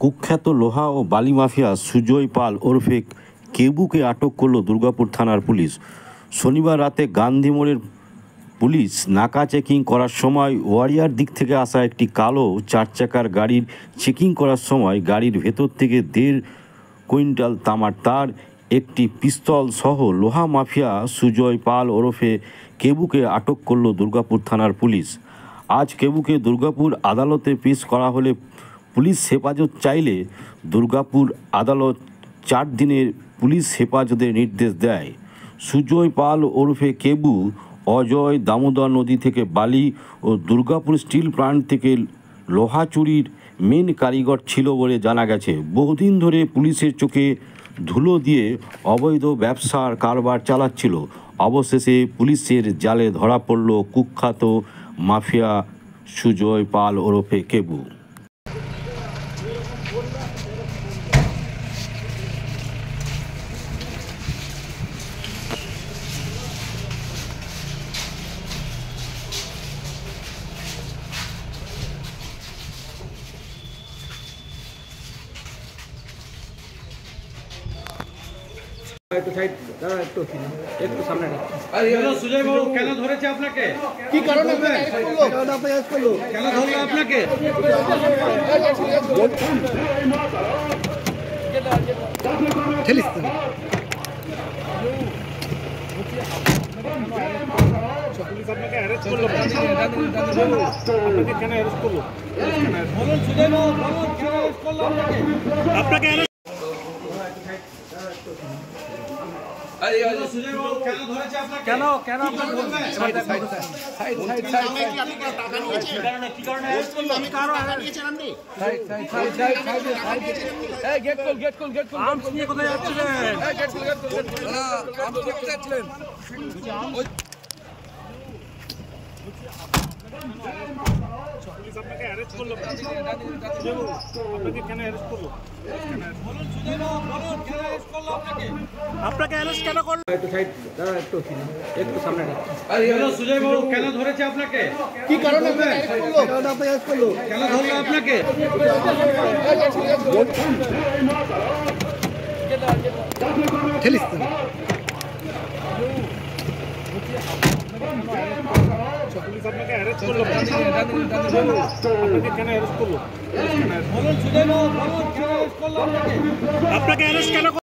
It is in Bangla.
কুখ্যাত লোহা ও বালি মাফিয়া সুজয় পাল ওরফে কেবুকে আটক করল দুর্গাপুর থানার পুলিশ। শনিবার রাতে গান্ধী মোড়ের পুলিশ নাকা চেকিং করার সময় ওয়ারিয়ার দিক থেকে আসা একটি কালো 4 চাকার গাড়ির চেকিং করার সময় গাড়ির ভেতর থেকে 1.5 কুইন্টাল তামার তার, একটি পিস্তল সহ লোহা মাফিয়া সুজয় পাল ওরফে কেবুকে আটক করল দুর্গাপুর থানার পুলিশ। আজ কেবুকে দুর্গাপুর আদালতে পেশ করা হলে পুলিশ হেফাজত চাইলে দুর্গাপুর আদালত 4 দিনের পুলিশ হেফাজতের নির্দেশ দেয়। সুজয় পাল ওরফে কেবু অজয় দামোদর নদী থেকে বালি ও দুর্গাপুর স্টিল প্ল্যান্ট থেকে লোহা চুরির মেন কারিগর ছিল বলে জানা গেছে। বহুদিন ধরে পুলিশের চোখে ধুলো দিয়ে অবৈধ ব্যবসার কারবার চালাচ্ছিল। অবশেষে পুলিশের জালে ধরা পড়ল কুখ্যাত মাফিয়া সুজয় পাল ওরফে কেবু। একটু সাইড দাঁড়া, একটু সামনে সুজয় বাবু কেন ধরেছে আপনাকে? কি কারণে অ্যারেস্ট করলো? কেন ধরলো আপনাকে? ঠেলিস তো। পুলিশ আপনাকে অ্যারেস্ট করলো, আপনাকে কেন অ্যারেস্ট করলো? বলুন সুজয় বাবু, বলুন কেন অ্যারেস্ট করলো আপনাকে? আপনাকে সুজয় বাবু কেন ধরেছে আপনাকে? কেন আপনাকে বলবেন? সাইড কি কারণে অ্যারেস্ট করলো? আমি কারো অ্যারেস্ট নিয়েছেন আপনি? সাইড গেট কল আর্মস নিয়ে কোথায় যাচ্ছিলেন? গেট কল আর্মস নিয়ে কোথায় যাচ্ছিলেন? পুলিশ আপনাকে অ্যারেস্ট করলো, আপনাকে কেন অ্যারেস্ট করলো? বলুন সুজয় বাবু, বলুন কেন অ্যারেস্ট করলো আপনাকে? আপনাকে অ্যারেস্ট কেন করলো? একটু সাইড দাঁড়া, একটু সামনে সুজয় বাবু কেন ধরেছে আপনাকে? কি কারণে অ্যারেস্ট করলো? কেন ধরলো আপনাকে? ঠেলিস তো। পুলিশ আপনাকে অ্যারেস্ট করলো, আপনাকে কেন অ্যারেস্ট করলো? বলুন সুজয় বাবু, বলুন কেন অ্যারেস্ট করলো আপনাকে? আপনাকে অ্যারেস্ট কেন